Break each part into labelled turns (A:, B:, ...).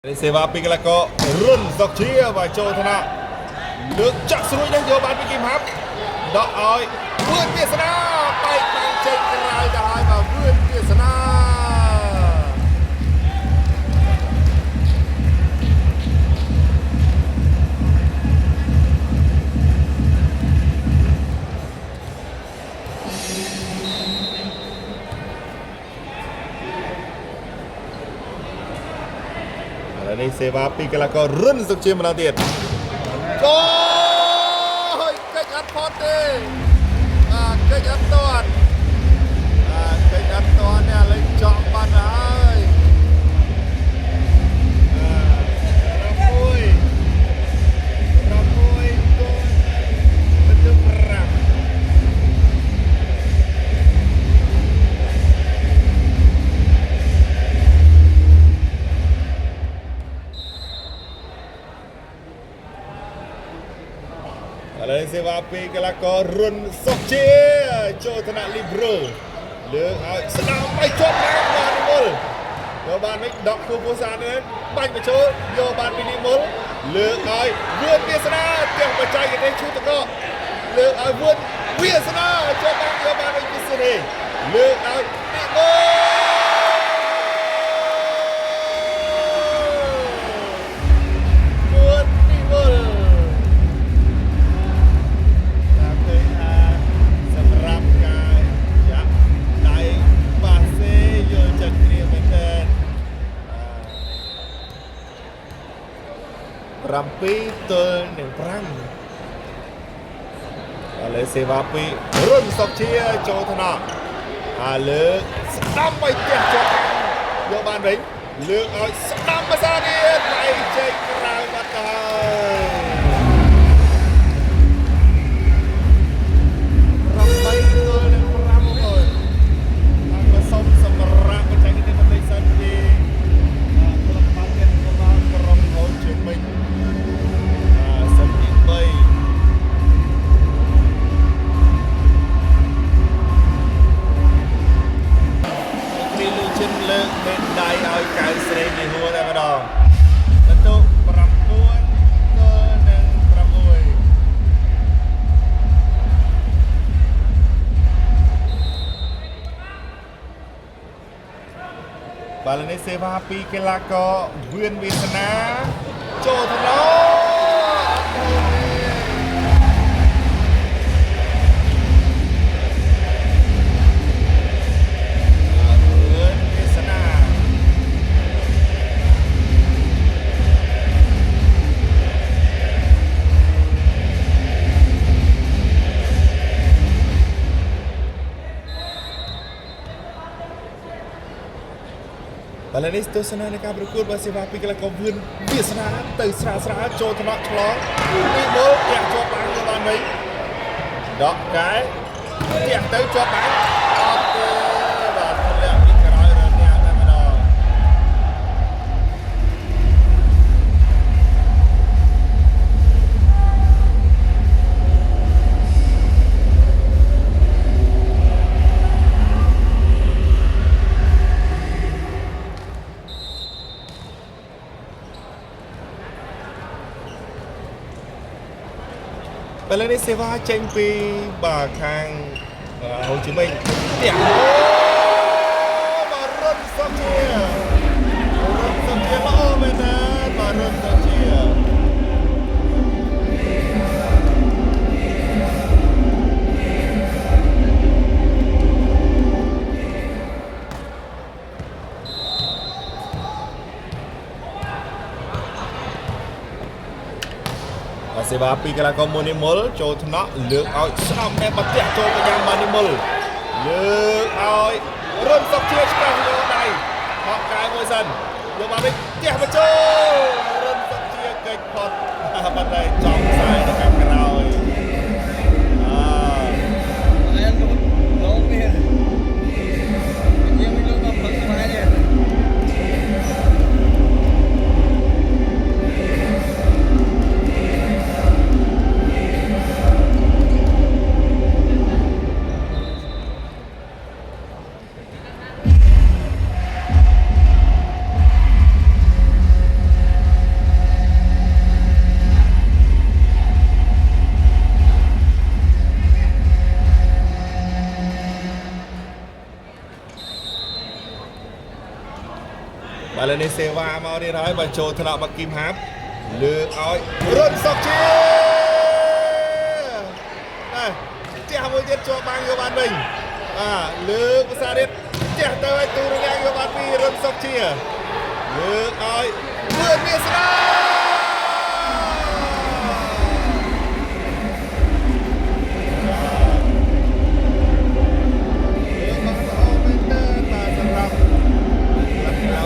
A: សេវាពីកីឡាកររុនសុកជាបាទចូលថ្នាក់លើកចាក់ស្រួយនេះយកបានពីគីមហាប់ដកឲ្យវឿនវាសនាបែកបាំងចេញក្រៅទៅហើយបាទវឿនវាសនានេះសេវាពីកីឡាកររុនសុកជាម្ដងទៀតចូលហើយកិច្ចអត់ផុតទេកិច្ចអត់ទាន់កិច្ចអត់ទាន់នេះលេងចង់បាត់ហើយ6 6គូបន្ទុក5សេវាពីកីឡាកររុនសុកជាចូលថ្នាក់លីប្រូលើកឲ្យស្ដាំបៃជាប់ឡើងបាននិមលយកបានវិញដកគូពោសានេះបាញ់បញ្ចូលយកបានពីនិមលលើកឲ្យវឿនវាសនាទាំងបច្ចេកទេសឈូតតកលើកឲ្យវឿនវាសនាចូលបានយកបានវិញពីសេរីលើកឲ្យនិមល7 ទល់នឹង5ឥឡូវសេវាពីរុនសុកជាចូលថ្នាក់លើកស្ដាំឲ្យផ្ទះជាប់យកបានវិញលើកឲ្យស្ដាំភាសាទៀតបែកចេញក្រៅបាត់ហើយ8 ទល់នឹង5ហើយមកសុំសម្រាប់បច្ចេកទេសបន្តិចសិនពីក្លឹបបាល់ទៀតរបស់ក្រុមហូជីមិញលើកមេដៃឲ្យកៅស្រីពីហួរតែម្ដងបន្ទុក9 ទល់នឹង6បាល់នេះសេវាពីកីឡាករវឿនវាសនាចូលថ្នាក់ឥឡូវនេះទស្សនានៃការប្រកួតរបស់សេវាពីកីឡាករវឿនវាសនាទៅស្រាលចូលថ្នាក់ឆ្លងពីមើលផ្ទះជាប់បាំងទៅបានវិញដកកែផ្ទះទៅជាប់បាំងអត់ទេបាទធ្លាក់ពីក្រោយរត់ញ៉ាំតែម្ដងឥឡូវនេះសេវាចេញពីបាទខាងហូជីមិញផ្ទះបាទរុនសុកជាល្អមែនណាបាទរុនសុកជាសេវាពីកីឡាករមូនីមុលចូលថ្នាក់លើកឲ្យស្ដាំតែបាត់ផ្ទះចូលកញ្ញាមនីមុលលើកឲ្យរុនសុកជាឆ្កាស់យកដៃថតកាយមួយសិនយកបានវិញផ្ទះបញ្ចូលរុនសុកជាកិច្ចផុតបាត់តែចំខ្សែទៅខាងក្រោយ ឥឡូវនេះសេវាមកទៀតហើយបើចូលថ្នាក់បាគីមហាប់លើកឲ្យរុនសុកជាជះមួយទៀតជាប់បាំងយកបានវិញលើកភាសាទៀតជះទៅឲ្យទូរងាយកបានពីរុនសុកជាលើកឲ្យវឿនវាស្ដា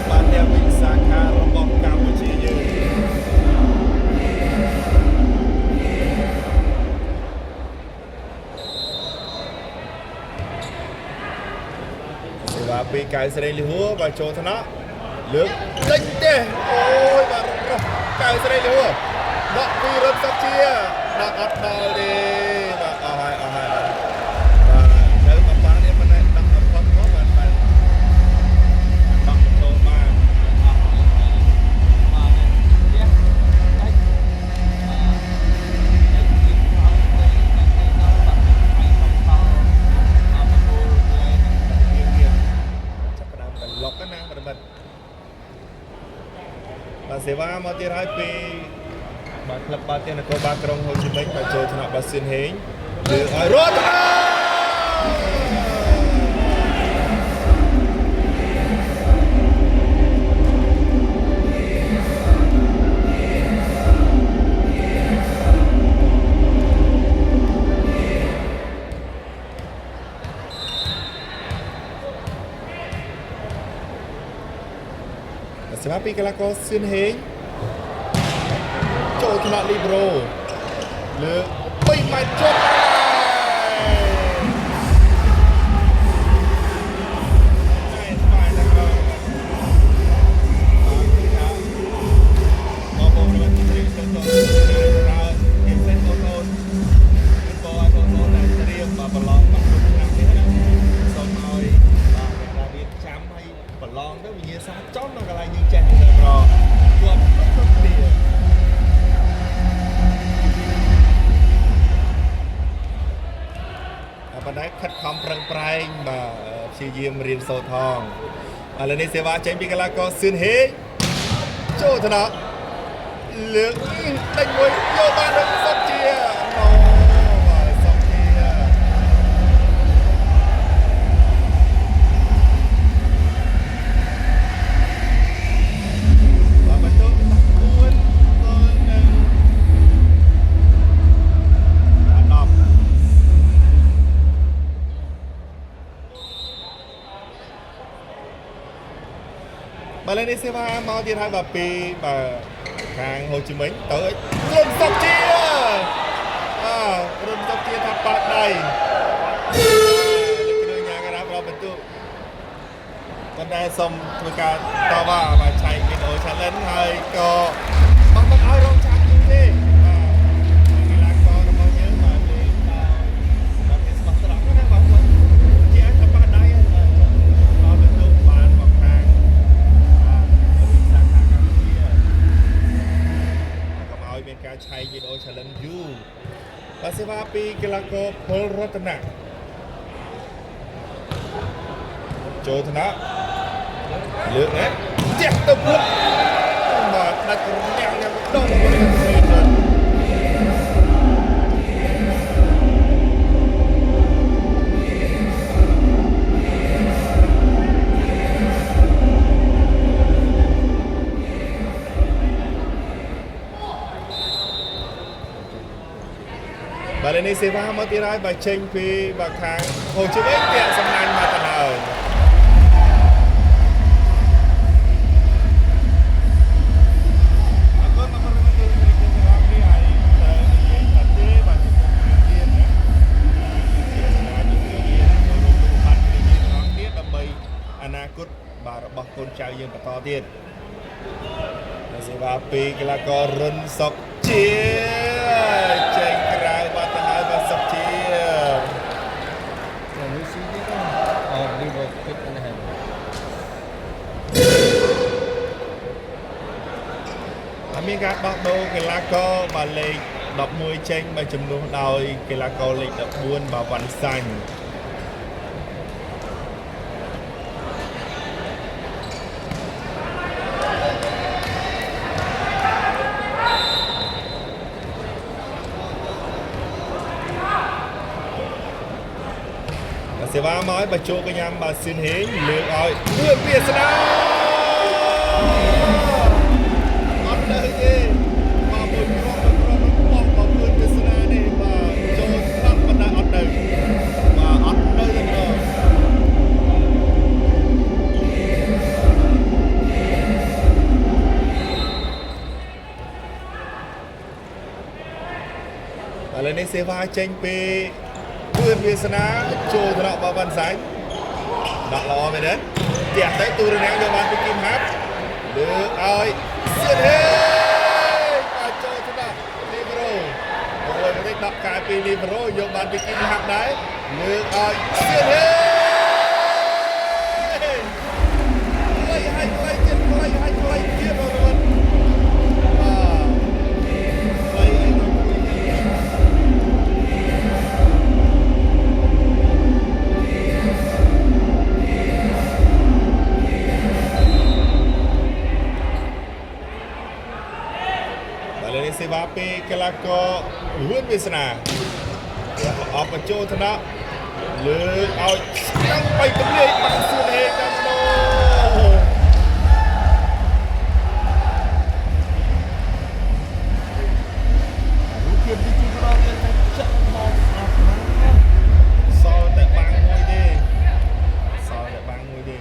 A: បានតែវិសាខារបស់កម្ពុជាយើងសេវាពីកៅស្រីលីហួរបើចូលថ្នាក់លើកដេញទេអូយបាទកៅស្រីលីហួរដកពីរត់សុកជាដាក់អត់ដល់ទេបាទអស់ហើយបាទនៅបបានេះមិនដាក់អត់ផុតមកបាទសេវាមកទៀតហើយពីបាទក្លឹបបាល់ទះនគរបាលក្រុងហូជីមិញបើចូលថ្នាក់បាសៀនហេងលើកឲ្យរត់សេវាពីកីឡាករសៀនហេងចូលថ្នាក់លីប្រូលើ3ម៉ែត្រជាប់ប្រឡងទៅវិញ្ញាសាចំនៅកន្លែងយើងចេះតែប្រជាប់គ្រប់គ្នាបណ្ដៃខិតខំប្រឹងប្រែងបាទព្យាយាមរៀនសូត្រផងឥឡូវនេះសេវាចេញពីកីឡាករសឿនហេងចូលថ្នាក់លើកដេញមួយយកបានរកសុកជាឥឡូវនេះសេវាមកទៀតហើយបាទពីបាទខាងហូជីមិញទៅរុនសុកជារុនសុកជាថាប៉ាដៃលើគ្រឿងញ៉ាំកណ្ដាលប្របន្ទុកប៉ុន្តែសូមធ្វើការតវ៉ាបាទឆែកវីដេអូ challenge ហើយក៏បងឲ្យរងចាំយូរទេបាទកីឡាកររបស់យើងបាទលេងបាទគេស្មោះត្រង់ណាបងប្អូនជាអាចថាប៉ាដៃហើយបាទបន្ទុកបានមកខាងមានការឆែកវីដេអូ challenge យូរបាទសេវាពីកីឡាករពលរតនៈចូលថ្នាក់លើកណាជះទៅពុកបាទដាច់រញាំងយ៉ាងដងបាទនេះសេវាមកទៀតហើយបើចេញពីបាក់ខាងហូជីមិញពាក់សំណាញ់មកទៅហើយអរគុណមកប្រមាណទៅនេះគឺរំលឹកឲ្យនិយាយថាទេបាទទៀតណាបាទនិយាយចូលរួមទូបាត់និយាយត្រង់ទៀតដើម្បីអនាគតបាទរបស់កូនចៅយើងបន្តទៀតសេវាពីកីឡាកររុនសុកជាចេញក្រៅបាត់ទៅហើយបាទសុកជានេះស៊ីនេះអូឌីវគិតណាស់មានការដោះដូរកីឡាករបាទលេខ11ចេញបើជំនួសដោយកីឡាករលេខ14បាទវ៉ាន់សាញ់ សេវាមកឲ្យបជោកញ្ញាំបាទស៊ិនហេងលើកឲ្យគឿនវាសនាអត់ទៅទេមកមួយគ្រាប់របស់គឿនវាសនានេះបាទចូលស្ដាប់ប៉ុន្តែអត់ទៅបាទអត់ទៅទេឥឡូវនេះសេវាចេញពីគឿនវាសនាចូលត្រកបាទបានសាច់ដាក់ល្អមែនទេផ្ទះទៅទូរណាំងយកបានពីគីមហាប់លើកឲ្យសៀនហេបាទចូលត្រកលីបេរ៉ូអូយមិនទេដាក់កាយពីលីបេរ៉ូយកបានពីគីមហាប់ដែរលើកឲ្យសៀនហេខ្លីទៀតបងប្អូនបាទខ្លីសេវាពីកីឡាករលឿនវាសនាអបបញ្ចូលថ្នាក់លើកឲ្យស្គាំងបីទម្លាយបាក់សួនហេកាំណូរូបភាពទីទីប្រទៀតតែចាក់មកស្អាតណាស់សល់តែបាំងមួយទេសល់តែបាំងមួយទេ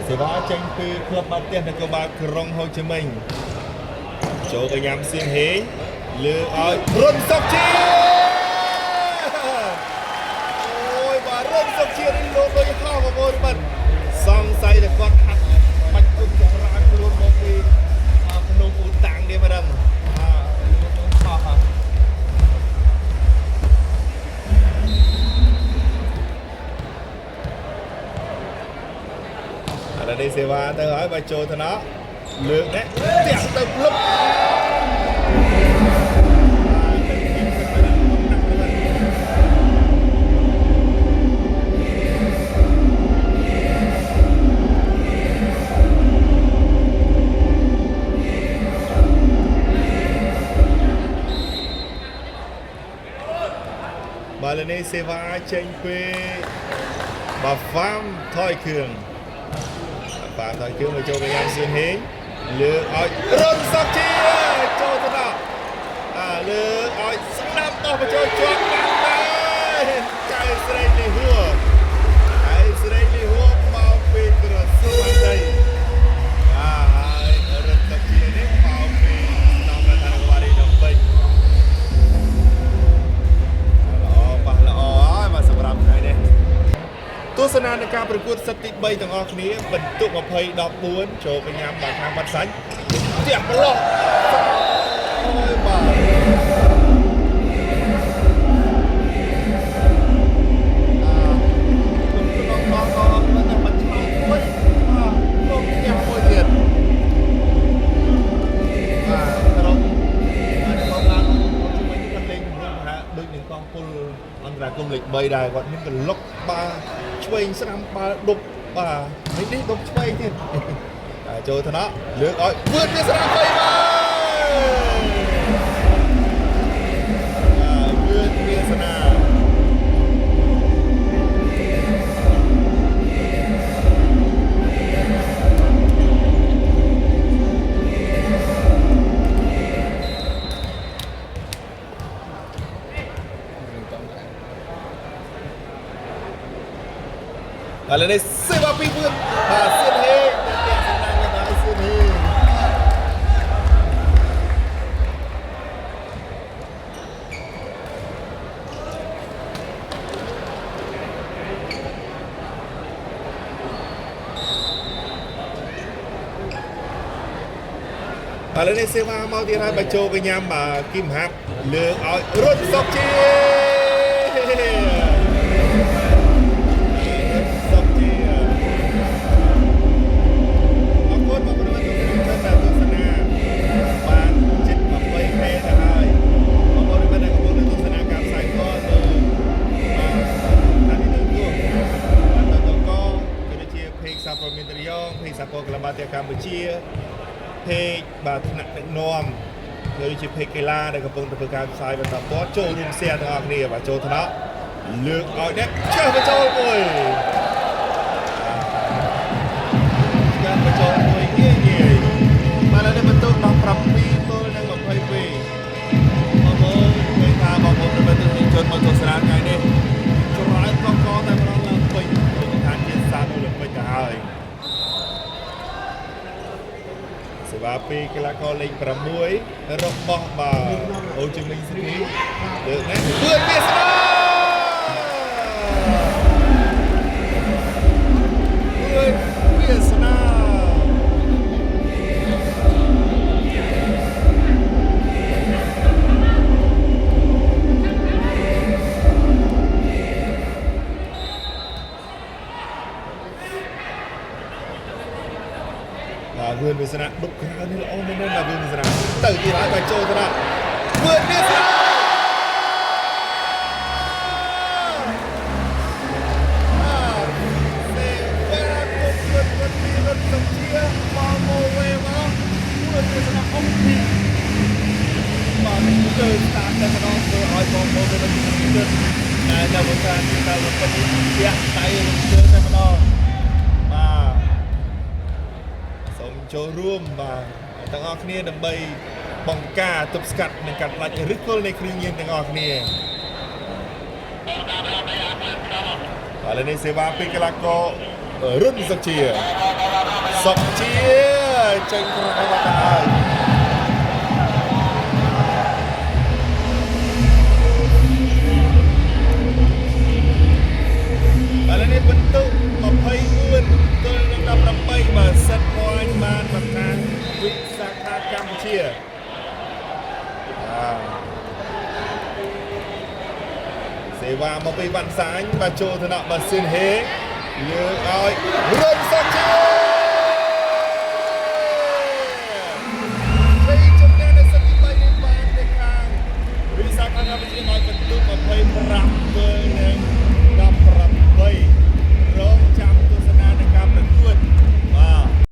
A: សេវាចេញពីក្លឹបបាល់ទះនគរបាលក្រុងហូជីមិញចូលកញ្ញាំសៀនហេងលើឲ្យរុនសុកជាអូយបាទរុនសុកជានេះលោកដូចហោះបងប្អូនបាទសង្ស័យតែគាត់ហាត់បាច់គុំចម្រើនខ្លួនមកពីភ្នំអ៊ូតាំងនេះមិនដឹងហោះđâyសេវាទៅហើយបើចូលថ្នាក់លើកនេះផ្ទះទៅភ្លឹបបាល់នេះសេវាចេញពីបាហ្វាំថយគ្រឿងបាទថយគ្រឿងមកចូលកញ្ញាំសៀនហេងលើកឲ្យរុនសុកជាចូលទៅដល់លើកឲ្យស្ដាប់ដល់បញ្ចូលជាប់បាត់ដែរចៅស្រីលីហួរហើយស្រីលីហួរមកពីក្រសួងអតីតហើយរុនសុកជានេះមកពីតំបន់ឋានវ៉ារីដំពេញល្អហើយមកសម្រាប់ថ្ងៃនេះទស្សនានៃការប្រកួតសិតទី3ទាំងអស់គ្នាបន្ទុក20-14ចូលកញ្ញាំបាទខាងបាត់សាច់ផ្ទះប្រឡោះអូយបាទក្នុងបងក៏មិនតែបាត់ឆ្នោតមួយលោកផ្ទះមួយទៀតបាទក្រុមបងឡានជួយនេះគាត់លេងហាក់ដូចនឹងកងពលអន្តរកម្មលេខ3ដែរគាត់មានក្លុកបាទឆ្វេងស្រាំបាល់ដប់បាទនេះដប់ឆ្វេងទៀតចូលថ្នាក់លើកឲ្យវឿនវាស្រាំបីបាទវឿនវាសនាឥឡូវនេះសេវាពីវឿនបាទសៀនហេងតែសំណាងដល់សៀនហេងឥឡូវនេះសេវាមកទៀតហើយបើចូលកញ្ញាំបាទគីមហាប់លើកឲ្យរុនសុកជាសាព័រមានត្រយងភេកសាព័រក្លឹបបាល់ទះកម្ពុជាភ เพจបាទថ្នាក់ដឹកនាំឬជាเพจកីឡាដែលកំពុងធ្វើការផ្សាយបន្តផ្ទាល់ចូលរួមshareទាំងអស់គ្នាបាទចូលថ្នាក់លើកឲ្យអ្នកចេះបញ្ចូលមួយការបញ្ចូលមួយងាយបាទឥឡូវនេះបន្ទុកដល់7ទល់នឹង22បងប្អូនឃើញថាបងប្អូនប្រតិជនមកទស្សនាថ្ងៃនេះច្រើនកកតែម្ដងឡើងពេញដូចថាជាសាទអូឡីមពិកទៅហើយសេវាពីកីឡាករលេខ6របស់បាទអូជីមីងស៊ីទីលើកនេះធ្វើវាសនាធ្វើវាសនាវឿនវាសនាដុកក្រៅនេះល្អមែនទេបាទវឿនវាសនាទៅទីហើយបាទចូលទៅណាវឿនវាសនាសុជាមកមកវេមកវឿនវាសនាអុកពីបាទទៅស្តាតតែម្ដងធ្វើឲ្យបងប្អូនមានជំនឿតែនៅវត្តតាមទៅពេញផ្ទះដៃរំជើងតែម្ដងបាទសូមចូលរួមបាទទាំងអស់គ្នាដើម្បីបង្ការទប់ស្កាត់និងកាត់ផ្តាច់ឫសគល់នៃគ្រឿងញៀនទាំងអស់គ្នាឥឡូវនេះសេវាពីកីឡាកររុនសុជាចេញក្រោយមកទៅហើយឥឡូវនេះបន្ទុក24ទល់នឹង18បាទសិតមួយបានប្រកាសវិសាខាកម្ពុជាសេវាមកពីវ៉ាន់សាញបាទចូលថ្នាក់ម៉ាស៊ីនហេលើកឲ្យរុនសុជា